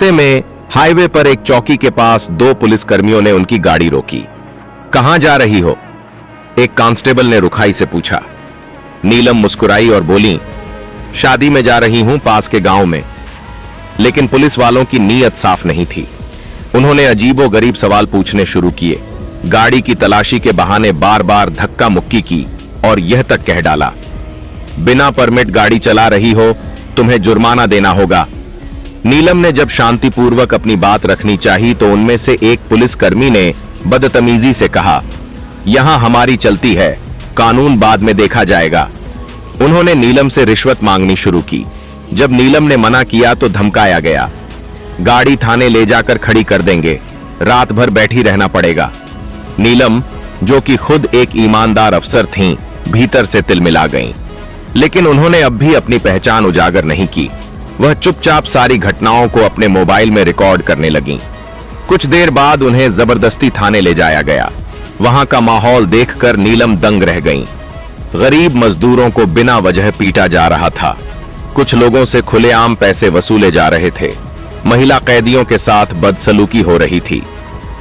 रास्ते में हाईवे पर एक चौकी के पास दो पुलिसकर्मियों ने उनकी गाड़ी रोकी। कहां जा रही हो? एक कांस्टेबल ने रुखाई से पूछा। नीलम मुस्कुराई और बोली, शादी में जा रही हूं पास के गांव में। लेकिन पुलिस वालों की नीयत साफ नहीं थी। उन्होंने अजीबोगरीब सवाल पूछने शुरू किए। गाड़ी की तलाशी के बहाने बार बार धक्का मुक्की की और यह तक कह डाला, बिना परमिट गाड़ी चला रही हो, तुम्हें जुर्माना देना होगा। नीलम ने जब शांतिपूर्वक अपनी बात रखनी चाहिए तो उनमें से एक पुलिसकर्मी ने बदतमीजी से कहा, यहां हमारी चलती है, कानून बाद में देखा जाएगा। उन्होंने नीलम से रिश्वत मांगनी शुरू की। जब नीलम ने मना किया तो धमकाया गया, गाड़ी थाने ले जाकर खड़ी कर देंगे, रात भर बैठी रहना पड़ेगा। नीलम, जो कि खुद एक ईमानदार अफसर थीं, भीतर से तिलमिला गईं। लेकिन उन्होंने अब भी अपनी पहचान उजागर नहीं की। वह चुपचाप सारी घटनाओं को अपने मोबाइल में रिकॉर्ड करने लगीं। कुछ देर बाद उन्हें जबरदस्ती थाने ले जाया गया। वहां का माहौल देखकर नीलम दंग रह गईं। गरीब मजदूरों को बिना वजह पीटा जा रहा था। कुछ लोगों से खुलेआम पैसे वसूले जा रहे थे। महिला कैदियों के साथ बदसलूकी हो रही थी।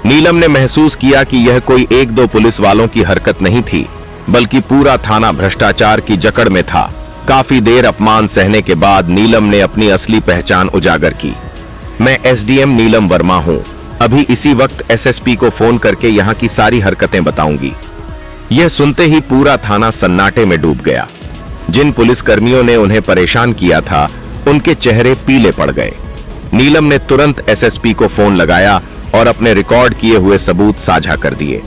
नीलम ने महसूस किया कि यह कोई एक दो पुलिस वालों की हरकत नहीं थी, बल्कि पूरा थाना भ्रष्टाचार की जकड़ में था। काफी देर अपमान सहने के बाद नीलम ने अपनी असली पहचान उजागर की। मैं एसडीएम नीलम वर्मा हूं। अभी इसी वक्त एसएसपी को फोन करके यहां की सारी हरकतें बताऊंगी। यह सुनते ही पूरा थाना सन्नाटे में डूब गया। जिन पुलिसकर्मियों ने उन्हें परेशान किया था, उनके चेहरे पीले पड़ गए। नीलम ने तुरंत एसएसपी को फोन लगाया और अपने रिकॉर्ड किए हुए सबूत साझा कर दिए।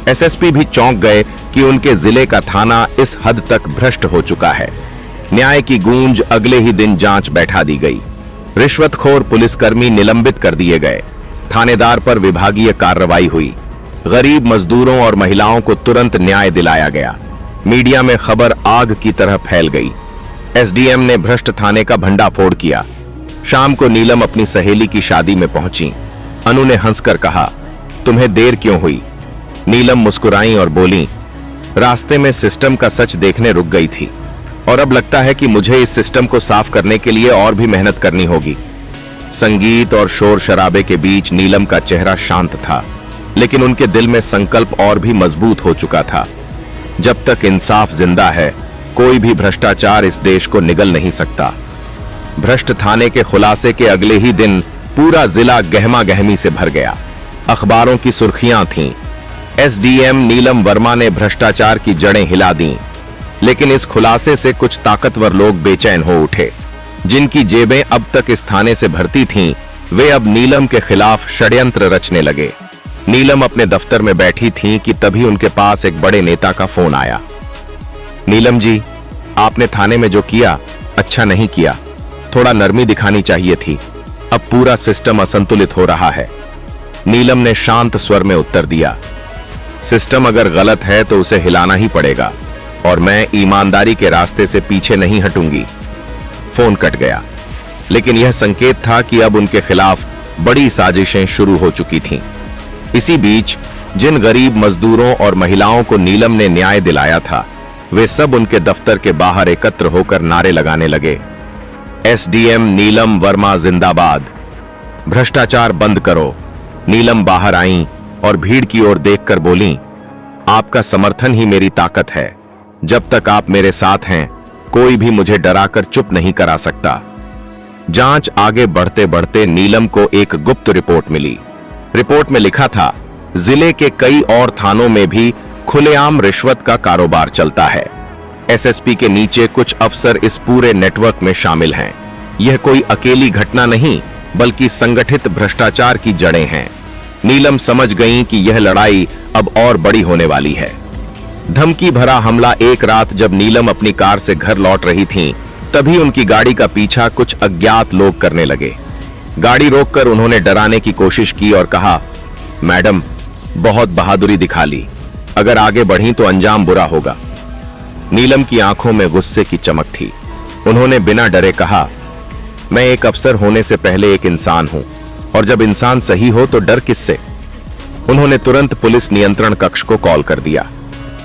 एसएसपी भी चौंक गए कि उनके जिले का थाना इस हद तक भ्रष्ट हो चुका है। न्याय की गूंज अगले ही दिन जांच बैठा दी गई। रिश्वतखोर पुलिसकर्मी निलंबित कर दिए गए। थानेदार पर विभागीय कार्रवाई हुई। गरीब मजदूरों और महिलाओं को तुरंत न्याय दिलाया गया। मीडिया में खबर आग की तरह फैल गई। एसडीएम ने भ्रष्ट थाने का भंडाफोड़ किया। शाम को नीलम अपनी सहेली की शादी में पहुंची। अनु ने हंसकर कहा, तुम्हें देर क्यों हुई? नीलम मुस्कुराई और बोली, रास्ते में सिस्टम का सच देखने रुक गई थी और अब लगता है कि मुझे इस सिस्टम को साफ करने के लिए और भी मेहनत करनी होगी। संगीत और शोर शराबे के बीच नीलम का चेहरा शांत था, लेकिन उनके दिल में संकल्प और भी मजबूत हो चुका था। जब तक इंसाफ जिंदा है, कोई भी भ्रष्टाचार इस देश को निगल नहीं सकता। भ्रष्ट थाने के खुलासे के अगले ही दिन पूरा जिला गहमा गहमी से भर गया। अखबारों की सुर्खियां थीं, एसडीएम नीलम वर्मा ने भ्रष्टाचार की जड़ें हिला दी। लेकिन इस खुलासे से कुछ ताकतवर लोग बेचैन हो उठे। जिनकी जेबें अब तक इस थाने से भरती थीं, वे अब नीलम के खिलाफ षड्यंत्र रचने लगे। नीलम अपने दफ्तर में बैठी थीं कि तभी उनके पास एक बड़े नेता का फोन आया। नीलम जी, आपने थाने में जो किया अच्छा नहीं किया। थोड़ा नरमी दिखानी चाहिए थी। अब पूरा सिस्टम असंतुलित हो रहा है। नीलम ने शांत स्वर में उत्तर दिया, सिस्टम अगर गलत है तो उसे हिलाना ही पड़ेगा और मैं ईमानदारी के रास्ते से पीछे नहीं हटूंगी। फोन कट गया, लेकिन यह संकेत था कि अब उनके खिलाफ बड़ी साजिशें शुरू हो चुकी थीं। इसी बीच जिन गरीब मजदूरों और महिलाओं को नीलम ने न्याय दिलाया था, वे सब उनके दफ्तर के बाहर एकत्र होकर नारे लगाने लगे, एसडीएम नीलम वर्मा जिंदाबाद, भ्रष्टाचार बंद करो। नीलम बाहर आईं और भीड़ की ओर देखकर बोलीं, आपका समर्थन ही मेरी ताकत है। जब तक आप मेरे साथ हैं, कोई भी मुझे डराकर चुप नहीं करा सकता। जांच आगे बढ़ते बढ़ते नीलम को एक गुप्त रिपोर्ट मिली। रिपोर्ट में लिखा था, जिले के कई और थानों में भी खुलेआम रिश्वत का कारोबार चलता है। एसएसपी के नीचे कुछ अफसर इस पूरे नेटवर्क में शामिल हैं। यह कोई अकेली घटना नहीं, बल्कि संगठित भ्रष्टाचार की जड़ें हैं। नीलम समझ गईं कि यह लड़ाई अब और बड़ी होने वाली है। धमकी भरा हमला एक रात जब नीलम अपनी कार से घर लौट रही थीं, तभी उनकी गाड़ी का पीछा कुछ अज्ञात लोग करने लगे। गाड़ी रोककर उन्होंने डराने की कोशिश की और कहा, मैडम, बहुत बहादुरी दिखा ली। अगर आगे बढ़ी तो अंजाम बुरा होगा। नीलम की आंखों में गुस्से की चमक थी। उन्होंने बिना डरे कहा, मैं एक अफसर होने से पहले एक इंसान हूं, और जब इंसान सही हो तो डर किससे? उन्होंने तुरंत पुलिस नियंत्रण कक्ष को कॉल कर दिया।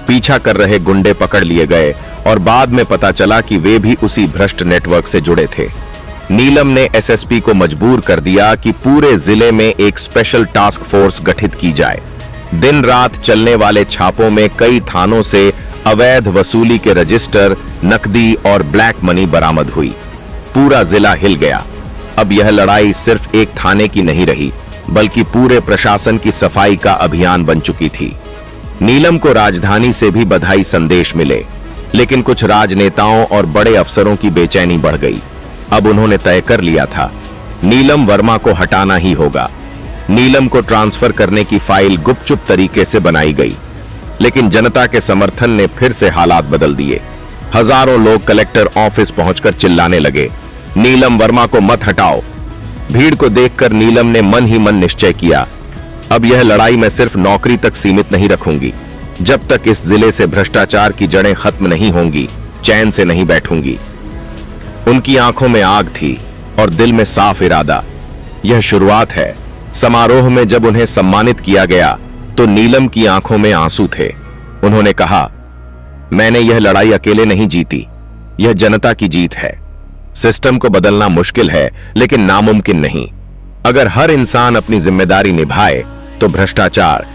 पीछा कर रहे गुंडे पकड़ लिए गए और बाद में पता चला कि वे भी उसी भ्रष्ट नेटवर्क से जुड़े थे। नीलम ने एसएसपी को मजबूर कर दिया कि पूरे जिले में एक स्पेशल टास्क फोर्स गठित की जाए। दिन रात चलने वाले छापों में कई थानों से अवैध वसूली के रजिस्टर, नकदी और ब्लैक मनी बरामद हुई। पूरा जिला हिल गया। अब यह लड़ाई सिर्फ एक थाने की नहीं रही, बल्कि पूरे प्रशासन की सफाई का अभियान बन चुकी थी। नीलम को राजधानी से भी बधाई संदेश मिले, लेकिन कुछ राजनेताओं और बड़े अफसरों की बेचैनी बढ़ गई। अब उन्होंने तय कर लिया था, नीलम वर्मा को हटाना ही होगा। नीलम को ट्रांसफर करने की फाइल गुपचुप तरीके से बनाई गई, लेकिन जनता के समर्थन ने फिर से हालात बदल दिए। हजारों लोग कलेक्टर ऑफिस पहुंचकर चिल्लाने लगे, नीलम वर्मा को मत हटाओ। भीड़ को देखकर नीलम ने मन ही मन निश्चय किया, अब यह लड़ाई मैं सिर्फ नौकरी तक सीमित नहीं रखूंगी। जब तक इस जिले से भ्रष्टाचार की जड़ें खत्म नहीं होंगी, चैन से नहीं बैठूंगी। उनकी आंखों में आग थी और दिल में साफ इरादा। यह शुरुआत है। समारोह में जब उन्हें सम्मानित किया गया तो नीलम की आंखों में आंसू थे। उन्होंने कहा, मैंने यह लड़ाई अकेले नहीं जीती, यह जनता की जीत है। सिस्टम को बदलना मुश्किल है, लेकिन नामुमकिन नहीं। अगर हर इंसान अपनी जिम्मेदारी निभाए तो भ्रष्टाचार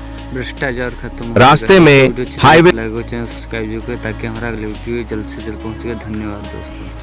खत्म। रास्ते में हाईवे सब्सक्राइब ताकि हमारा अगले वीडियो जल्द से जल्द पहुंचे। धन्यवाद दोस्तों।